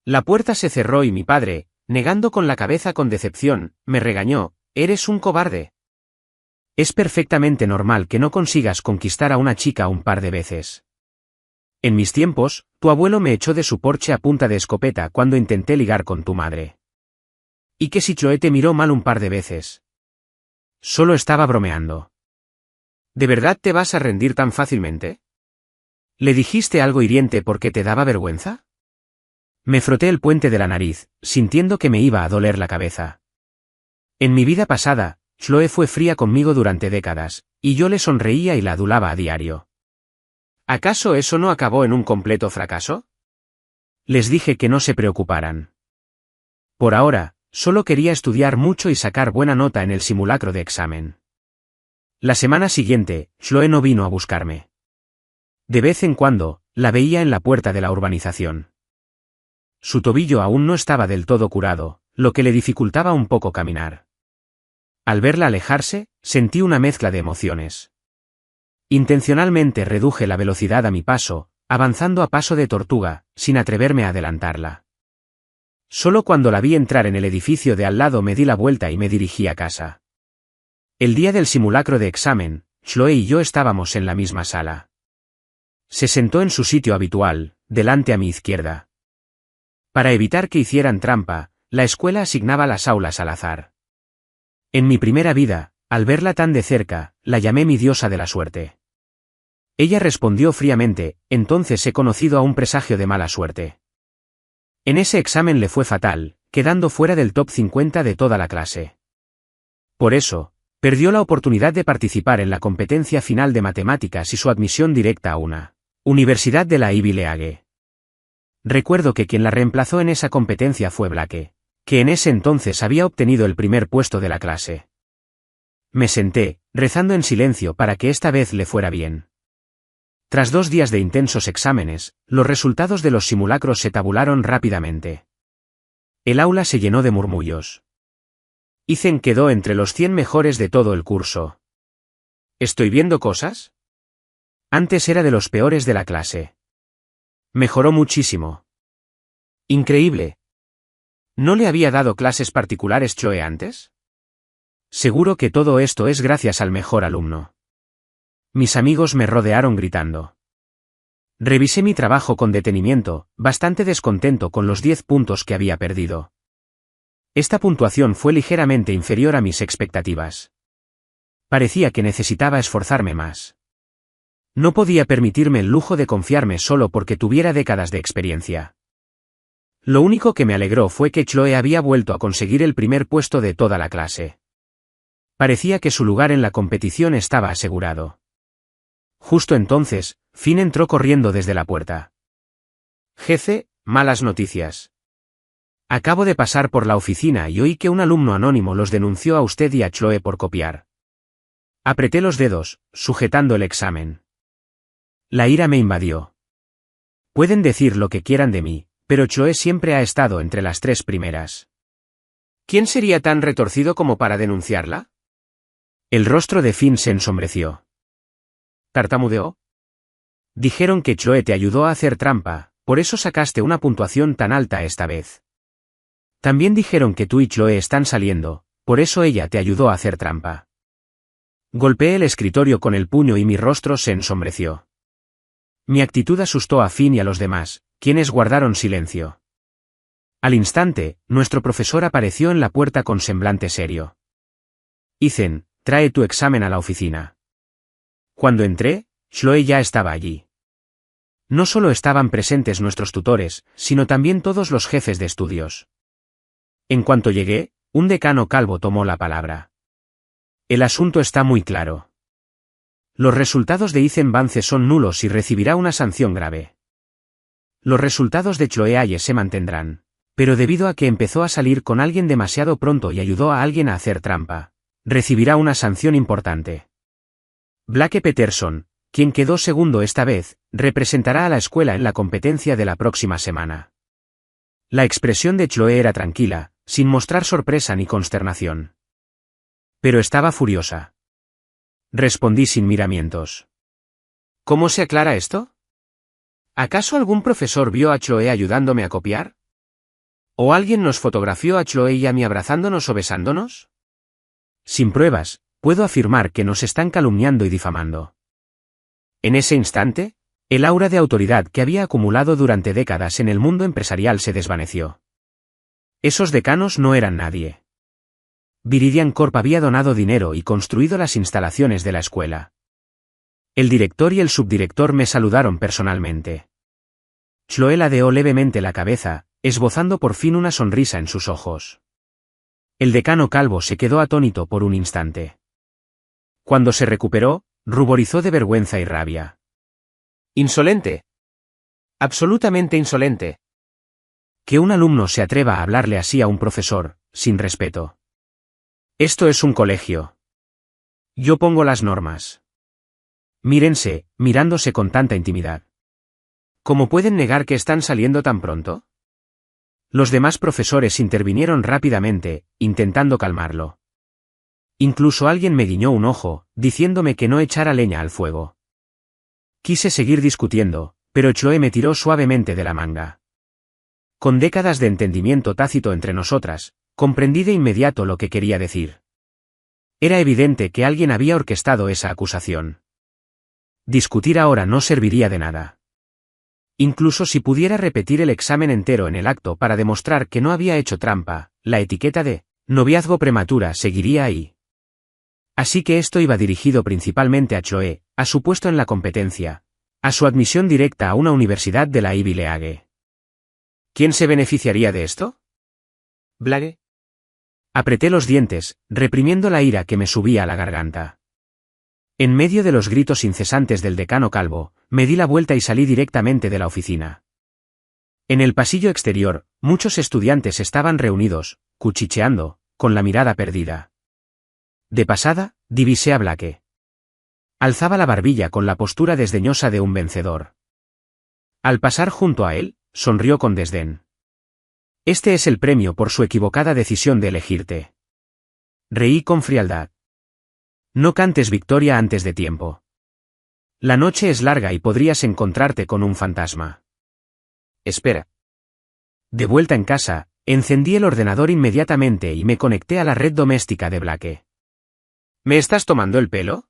La puerta se cerró y mi padre, negando con la cabeza con decepción, me regañó: eres un cobarde. Es perfectamente normal que no consigas conquistar a una chica un par de veces. En mis tiempos, tu abuelo me echó de su porche a punta de escopeta cuando intenté ligar con tu madre. ¿Y que si Chloe te miró mal un par de veces? Solo estaba bromeando. ¿De verdad te vas a rendir tan fácilmente? ¿Le dijiste algo hiriente porque te daba vergüenza? Me froté el puente de la nariz, sintiendo que me iba a doler la cabeza. En mi vida pasada, Chloe fue fría conmigo durante décadas, y yo le sonreía y la adulaba a diario. ¿Acaso eso no acabó en un completo fracaso? Les dije que no se preocuparan. Por ahora, solo quería estudiar mucho y sacar buena nota en el simulacro de examen. La semana siguiente, Chloe no vino a buscarme. De vez en cuando, la veía en la puerta de la urbanización. Su tobillo aún no estaba del todo curado, lo que le dificultaba un poco caminar. Al verla alejarse, sentí una mezcla de emociones. Intencionalmente reduje la velocidad a mi paso, avanzando a paso de tortuga, sin atreverme a adelantarla. Solo cuando la vi entrar en el edificio de al lado me di la vuelta y me dirigí a casa. El día del simulacro de examen, Chloe y yo estábamos en la misma sala. Se sentó en su sitio habitual, delante a mi izquierda. Para evitar que hicieran trampa, la escuela asignaba las aulas al azar. En mi primera vida, al verla tan de cerca, la llamé mi diosa de la suerte. Ella respondió fríamente, entonces he conocido a un presagio de mala suerte. En ese examen le fue fatal, quedando fuera del top 50 de toda la clase. Por eso, perdió la oportunidad de participar en la competencia final de matemáticas y su admisión directa a una universidad de la Ivy League. Recuerdo que quien la reemplazó en esa competencia fue Blake, que en ese entonces había obtenido el primer puesto de la clase. Me senté, rezando en silencio para que esta vez le fuera bien. Tras 2 días de intensos exámenes, los resultados de los simulacros se tabularon rápidamente. El aula se llenó de murmullos. Ethan quedó entre los 100 mejores de todo el curso. ¿Estoy viendo cosas? Antes era de los peores de la clase. Mejoró muchísimo. Increíble. ¿No le había dado clases particulares Chloe antes? Seguro que todo esto es gracias al mejor alumno. Mis amigos me rodearon gritando. Revisé mi trabajo con detenimiento, bastante descontento con los 10 puntos que había perdido. Esta puntuación fue ligeramente inferior a mis expectativas. Parecía que necesitaba esforzarme más. No podía permitirme el lujo de confiarme solo porque tuviera décadas de experiencia. Lo único que me alegró fue que Chloe había vuelto a conseguir el primer puesto de toda la clase. Parecía que su lugar en la competición estaba asegurado. Justo entonces, Finn entró corriendo desde la puerta. Jefe, malas noticias. Acabo de pasar por la oficina y oí que un alumno anónimo los denunció a usted y a Chloe por copiar. Apreté los dedos, sujetando el examen. La ira me invadió. Pueden decir lo que quieran de mí, pero Chloe siempre ha estado entre las 3 primeras. ¿Quién sería tan retorcido como para denunciarla? El rostro de Finn se ensombreció. ¿Tartamudeó? Dijeron que Chloe te ayudó a hacer trampa, por eso sacaste una puntuación tan alta esta vez. También dijeron que tú y Chloe están saliendo, por eso ella te ayudó a hacer trampa. Golpeé el escritorio con el puño y mi rostro se ensombreció. Mi actitud asustó a Finn y a los demás, quienes guardaron silencio. Al instante, nuestro profesor apareció en la puerta con semblante serio. Ethan, trae tu examen a la oficina. Cuando entré, Chloe ya estaba allí. No solo estaban presentes nuestros tutores, sino también todos los jefes de estudios. En cuanto llegué, un decano calvo tomó la palabra. El asunto está muy claro. Los resultados de Ethan Vance son nulos y recibirá una sanción grave. Los resultados de Chloe Hayes se mantendrán, pero debido a que empezó a salir con alguien demasiado pronto y ayudó a alguien a hacer trampa, recibirá una sanción importante. Blake Peterson, quien quedó segundo esta vez, representará a la escuela en la competencia de la próxima semana. La expresión de Chloe era tranquila, sin mostrar sorpresa ni consternación. Pero estaba furiosa. Respondí sin miramientos. ¿Cómo se aclara esto? ¿Acaso algún profesor vio a Chloe ayudándome a copiar? ¿O alguien nos fotografió a Chloe y a mí abrazándonos o besándonos? Sin pruebas, puedo afirmar que nos están calumniando y difamando. En ese instante, el aura de autoridad que había acumulado durante décadas en el mundo empresarial se desvaneció. Esos decanos no eran nadie. Viridian Corp había donado dinero y construido las instalaciones de la escuela. El director y el subdirector me saludaron personalmente. Chloe ladeó levemente la cabeza, esbozando por fin una sonrisa en sus ojos. El decano calvo se quedó atónito por un instante. Cuando se recuperó, ruborizó de vergüenza y rabia. ¡Insolente! ¡Absolutamente insolente! Que un alumno se atreva a hablarle así a un profesor, sin respeto. Esto es un colegio. Yo pongo las normas. Mírense, mirándose con tanta intimidad. ¿Cómo pueden negar que están saliendo tan pronto? Los demás profesores intervinieron rápidamente, intentando calmarlo. Incluso alguien me guiñó un ojo, diciéndome que no echara leña al fuego. Quise seguir discutiendo, pero Chloe me tiró suavemente de la manga. Con décadas de entendimiento tácito entre nosotras, comprendí de inmediato lo que quería decir. Era evidente que alguien había orquestado esa acusación. Discutir ahora no serviría de nada. Incluso si pudiera repetir el examen entero en el acto para demostrar que no había hecho trampa, la etiqueta de noviazgo prematura seguiría ahí. Así que esto iba dirigido principalmente a Chloe, a su puesto en la competencia, a su admisión directa a una universidad de la Ivy League. ¿Quién se beneficiaría de esto? ¿Blake? Apreté los dientes, reprimiendo la ira que me subía a la garganta. En medio de los gritos incesantes del decano Calvo, me di la vuelta y salí directamente de la oficina. En el pasillo exterior, muchos estudiantes estaban reunidos, cuchicheando, con la mirada perdida. De pasada, divisé a Blake. Alzaba la barbilla con la postura desdeñosa de un vencedor. Al pasar junto a él, sonrió con desdén. Este es el premio por su equivocada decisión de elegirte. Reí con frialdad. No cantes victoria antes de tiempo. La noche es larga y podrías encontrarte con un fantasma. Espera. De vuelta en casa, encendí el ordenador inmediatamente y me conecté a la red doméstica de Blake. ¿Me estás tomando el pelo?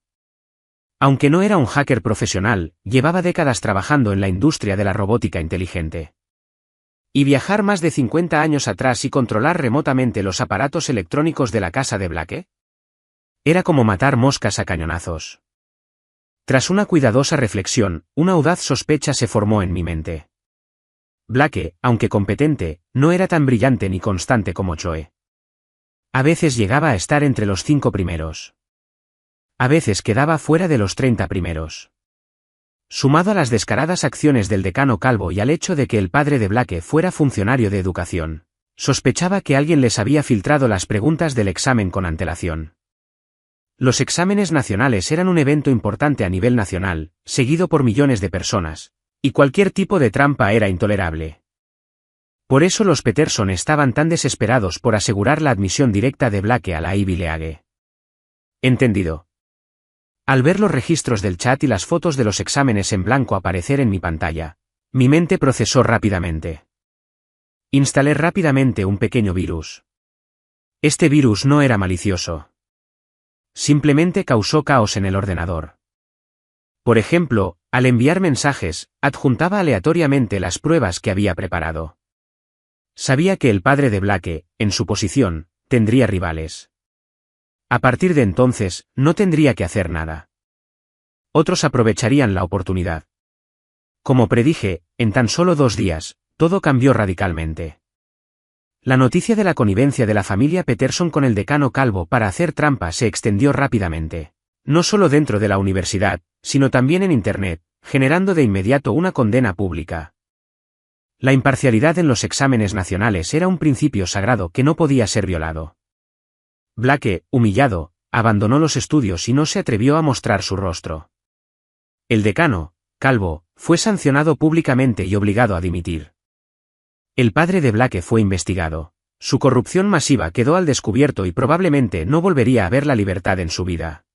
Aunque no era un hacker profesional, llevaba décadas trabajando en la industria de la robótica inteligente. Y viajar más de 50 años atrás y controlar remotamente los aparatos electrónicos de la casa de Blake. Era como matar moscas a cañonazos. Tras una cuidadosa reflexión, una audaz sospecha se formó en mi mente. Blake, aunque competente, no era tan brillante ni constante como Chloe. A veces llegaba a estar entre los 5 primeros. A veces quedaba fuera de los 30 primeros. Sumado a las descaradas acciones del decano Calvo y al hecho de que el padre de Blake fuera funcionario de educación, sospechaba que alguien les había filtrado las preguntas del examen con antelación. Los exámenes nacionales eran un evento importante a nivel nacional, seguido por millones de personas, y cualquier tipo de trampa era intolerable. Por eso los Peterson estaban tan desesperados por asegurar la admisión directa de Blake a la Ivy League. Entendido. Al ver los registros del chat y las fotos de los exámenes en blanco aparecer en mi pantalla, mi mente procesó rápidamente. Instalé rápidamente un pequeño virus. Este virus no era malicioso. Simplemente causó caos en el ordenador. Por ejemplo, al enviar mensajes, adjuntaba aleatoriamente las pruebas que había preparado. Sabía que el padre de Blake, en su posición, tendría rivales. A partir de entonces, no tendría que hacer nada. Otros aprovecharían la oportunidad. Como predije, en tan solo 2 días, todo cambió radicalmente. La noticia de la connivencia de la familia Peterson con el decano Calvo para hacer trampa se extendió rápidamente, no solo dentro de la universidad, sino también en Internet, generando de inmediato una condena pública. La imparcialidad en los exámenes nacionales era un principio sagrado que no podía ser violado. Blake, humillado, abandonó los estudios y no se atrevió a mostrar su rostro. El decano, Calvo, fue sancionado públicamente y obligado a dimitir. El padre de Blake fue investigado. Su corrupción masiva quedó al descubierto y probablemente no volvería a ver la libertad en su vida.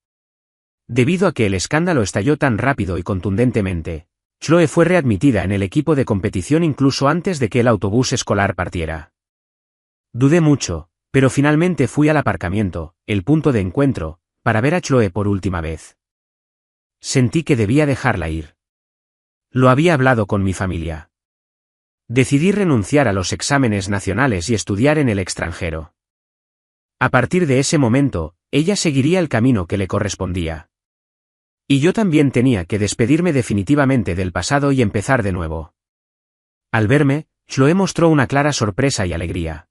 Debido a que el escándalo estalló tan rápido y contundentemente, Chloe fue readmitida en el equipo de competición incluso antes de que el autobús escolar partiera. Dudé mucho, pero finalmente fui al aparcamiento, el punto de encuentro, para ver a Chloe por última vez. Sentí que debía dejarla ir. Lo había hablado con mi familia. Decidí renunciar a los exámenes nacionales y estudiar en el extranjero. A partir de ese momento, ella seguiría el camino que le correspondía. Y yo también tenía que despedirme definitivamente del pasado y empezar de nuevo. Al verme, Chloe mostró una clara sorpresa y alegría.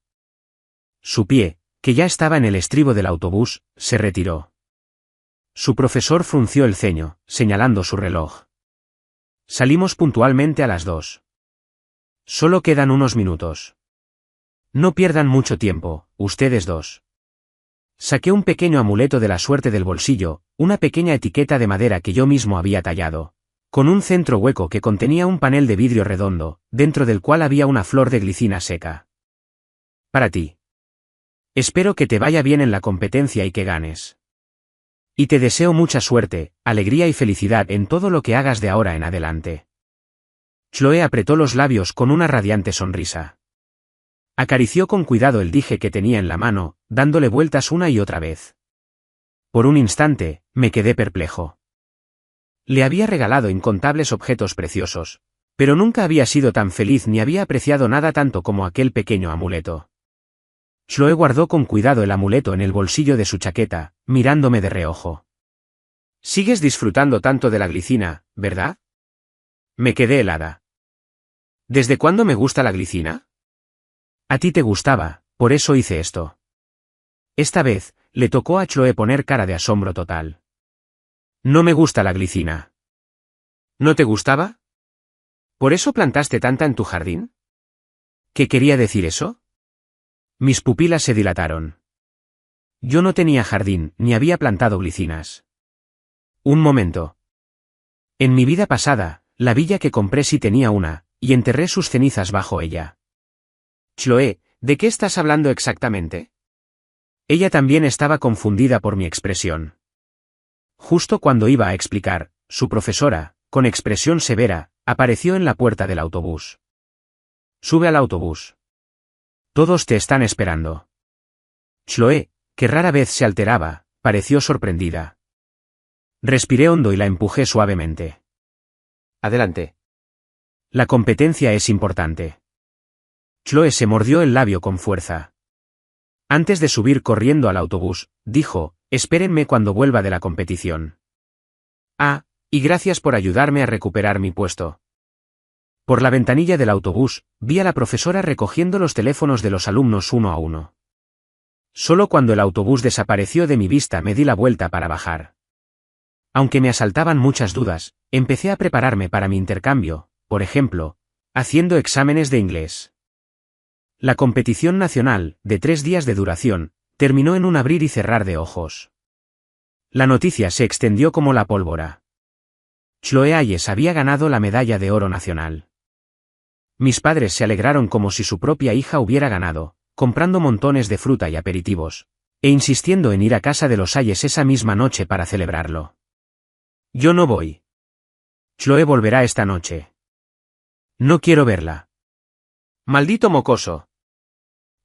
Su pie, que ya estaba en el estribo del autobús, se retiró. Su profesor frunció el ceño, señalando su reloj. Salimos puntualmente a las 2. Solo quedan unos minutos. No pierdan mucho tiempo, ustedes dos. Saqué un pequeño amuleto de la suerte del bolsillo, una pequeña etiqueta de madera que yo mismo había tallado, con un centro hueco que contenía un panel de vidrio redondo, dentro del cual había una flor de glicina seca. Para ti. Espero que te vaya bien en la competencia y que ganes. Y te deseo mucha suerte, alegría y felicidad en todo lo que hagas de ahora en adelante. Chloe apretó los labios con una radiante sonrisa. Acarició con cuidado el dije que tenía en la mano, dándole vueltas una y otra vez. Por un instante, me quedé perplejo. Le había regalado incontables objetos preciosos, pero nunca había sido tan feliz ni había apreciado nada tanto como aquel pequeño amuleto. Chloe guardó con cuidado el amuleto en el bolsillo de su chaqueta, mirándome de reojo. «Sigues disfrutando tanto de la glicina, ¿verdad?» Me quedé helada. «¿Desde cuándo me gusta la glicina?» «A ti te gustaba, por eso hice esto». Esta vez, le tocó a Chloe poner cara de asombro total. «No me gusta la glicina». «¿No te gustaba? ¿Por eso plantaste tanta en tu jardín?» ¿Qué quería decir eso? Mis pupilas se dilataron. Yo no tenía jardín, ni había plantado glicinas. Un momento. En mi vida pasada, la villa que compré sí tenía una, y enterré sus cenizas bajo ella. Chloe, ¿de qué estás hablando exactamente? Ella también estaba confundida por mi expresión. Justo cuando iba a explicar, su profesora, con expresión severa, apareció en la puerta del autobús. Sube al autobús. Todos te están esperando. Chloe, que rara vez se alteraba, pareció sorprendida. Respiré hondo y la empujé suavemente. Adelante. La competencia es importante. Chloe se mordió el labio con fuerza. Antes de subir corriendo al autobús, dijo, espérenme cuando vuelva de la competición. Ah, y gracias por ayudarme a recuperar mi puesto. Por la ventanilla del autobús, vi a la profesora recogiendo los teléfonos de los alumnos uno a uno. Solo cuando el autobús desapareció de mi vista me di la vuelta para bajar. Aunque me asaltaban muchas dudas, empecé a prepararme para mi intercambio, por ejemplo, haciendo exámenes de inglés. La competición nacional, de 3 días de duración, terminó en un abrir y cerrar de ojos. La noticia se extendió como la pólvora. Chloe Hayes había ganado la medalla de oro nacional. Mis padres se alegraron como si su propia hija hubiera ganado, comprando montones de fruta y aperitivos, e insistiendo en ir a casa de los Hayes esa misma noche para celebrarlo. Yo no voy. Chloe volverá esta noche. No quiero verla. Maldito mocoso.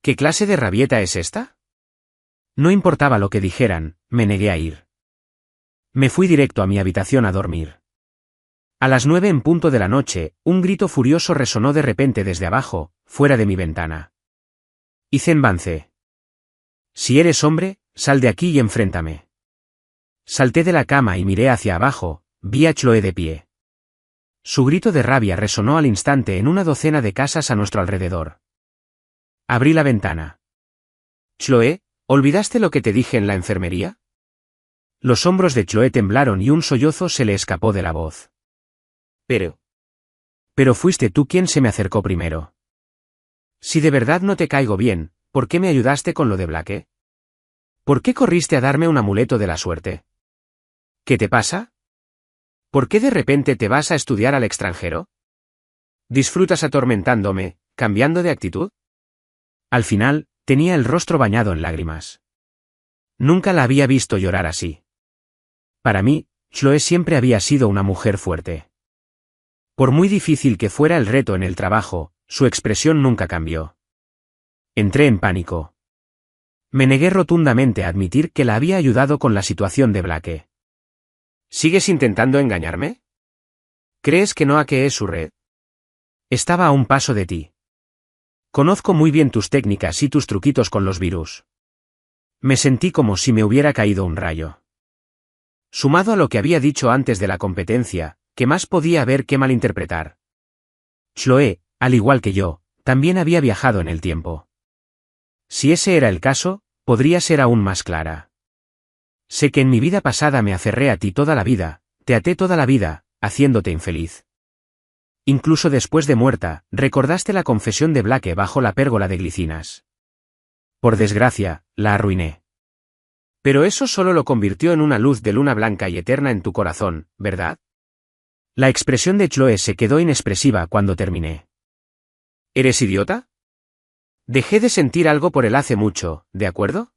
¿Qué clase de rabieta es esta? No importaba lo que dijeran, me negué a ir. Me fui directo a mi habitación a dormir. A las 9 en punto de la noche, un grito furioso resonó de repente desde abajo, fuera de mi ventana. Ethan Vance. Si eres hombre, sal de aquí y enfréntame. Salté de la cama y miré hacia abajo, vi a Chloe de pie. Su grito de rabia resonó al instante en una docena de casas a nuestro alrededor. Abrí la ventana. Chloe, ¿olvidaste lo que te dije en la enfermería? Los hombros de Chloe temblaron y un sollozo se le escapó de la voz. Pero fuiste tú quien se me acercó primero. Si de verdad no te caigo bien, ¿por qué me ayudaste con lo de Blake? ¿Por qué corriste a darme un amuleto de la suerte? ¿Qué te pasa? ¿Por qué de repente te vas a estudiar al extranjero? ¿Disfrutas atormentándome, cambiando de actitud? Al final, tenía el rostro bañado en lágrimas. Nunca la había visto llorar así. Para mí, Chloe siempre había sido una mujer fuerte. Por muy difícil que fuera el reto en el trabajo, su expresión nunca cambió. Entré en pánico. Me negué rotundamente a admitir que la había ayudado con la situación de Blake. ¿Sigues intentando engañarme? ¿Crees que no hackeé su red? Estaba a un paso de ti. Conozco muy bien tus técnicas y tus truquitos con los virus. Me sentí como si me hubiera caído un rayo. Sumado a lo que había dicho antes de la competencia, ¿qué más podía haber que malinterpretar? Chloe, al igual que yo, también había viajado en el tiempo. Si ese era el caso, podría ser aún más clara. Sé que en mi vida pasada me aferré a ti toda la vida, te até toda la vida, haciéndote infeliz. Incluso después de muerta, recordaste la confesión de Blake bajo la pérgola de glicinas. Por desgracia, la arruiné. Pero eso solo lo convirtió en una luz de luna blanca y eterna en tu corazón, ¿verdad? La expresión de Chloe se quedó inexpresiva cuando terminé. ¿Eres idiota? Dejé de sentir algo por él hace mucho, ¿de acuerdo?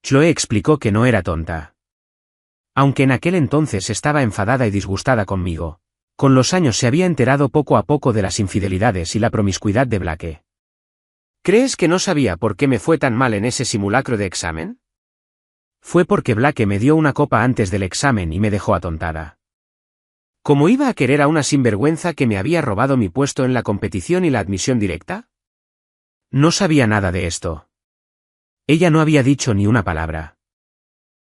Chloe explicó que no era tonta. Aunque en aquel entonces estaba enfadada y disgustada conmigo, con los años se había enterado poco a poco de las infidelidades y la promiscuidad de Blake. ¿Crees que no sabía por qué me fue tan mal en ese simulacro de examen? Fue porque Blake me dio una copa antes del examen y me dejó atontada. ¿Cómo iba a querer a una sinvergüenza que me había robado mi puesto en la competición y la admisión directa? No sabía nada de esto. Ella no había dicho ni una palabra.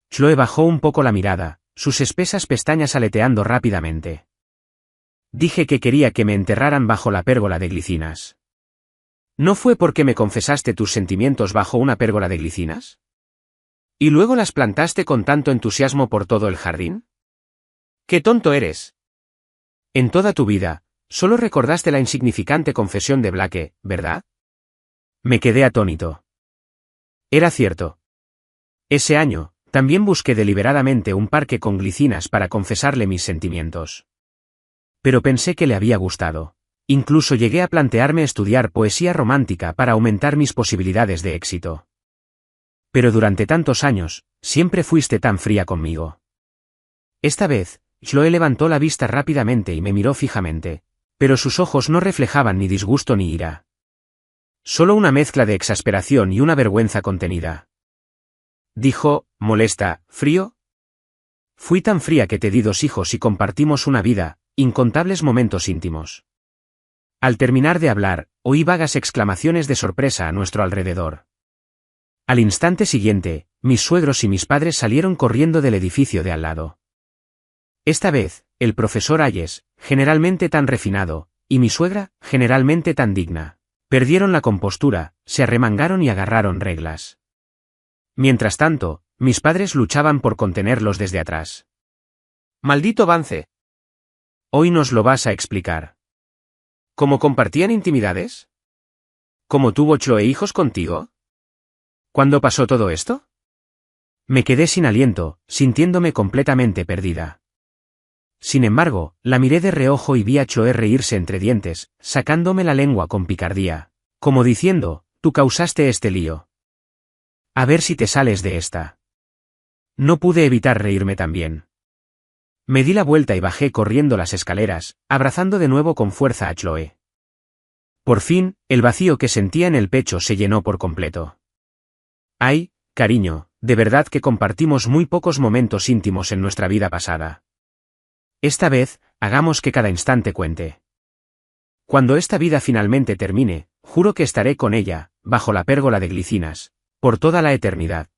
Chloe bajó un poco la mirada, sus espesas pestañas aleteando rápidamente. Dije que quería que me enterraran bajo la pérgola de glicinas. ¿No fue porque me confesaste tus sentimientos bajo una pérgola de glicinas? ¿Y luego las plantaste con tanto entusiasmo por todo el jardín? ¡Qué tonto eres! En toda tu vida, solo recordaste la insignificante confesión de Blake, ¿verdad? Me quedé atónito. Era cierto. Ese año, también busqué deliberadamente un parque con glicinas para confesarle mis sentimientos. Pero pensé que le había gustado. Incluso llegué a plantearme estudiar poesía romántica para aumentar mis posibilidades de éxito. Pero durante tantos años, siempre fuiste tan fría conmigo. Esta vez, Chloe levantó la vista rápidamente y me miró fijamente, pero sus ojos no reflejaban ni disgusto ni ira. Solo una mezcla de exasperación y una vergüenza contenida. Dijo, molesta, ¿frío? Fui tan fría que te di 2 hijos y compartimos una vida, incontables momentos íntimos. Al terminar de hablar, oí vagas exclamaciones de sorpresa a nuestro alrededor. Al instante siguiente, mis suegros y mis padres salieron corriendo del edificio de al lado. Esta vez, el profesor Ayes, generalmente tan refinado, y mi suegra, generalmente tan digna, perdieron la compostura, se arremangaron y agarraron reglas. Mientras tanto, mis padres luchaban por contenerlos desde atrás. ¡Maldito Vance! Hoy nos lo vas a explicar. ¿Cómo compartían intimidades? ¿Cómo tuvo Chloe hijos contigo? ¿Cuándo pasó todo esto? Me quedé sin aliento, sintiéndome completamente perdida. Sin embargo, la miré de reojo y vi a Chloe reírse entre dientes, sacándome la lengua con picardía, como diciendo, tú causaste este lío. A ver si te sales de esta. No pude evitar reírme también. Me di la vuelta y bajé corriendo las escaleras, abrazando de nuevo con fuerza a Chloe. Por fin, el vacío que sentía en el pecho se llenó por completo. Ay, cariño, de verdad que compartimos muy pocos momentos íntimos en nuestra vida pasada. Esta vez, hagamos que cada instante cuente. Cuando esta vida finalmente termine, juro que estaré con ella, bajo la pérgola de glicinas, por toda la eternidad.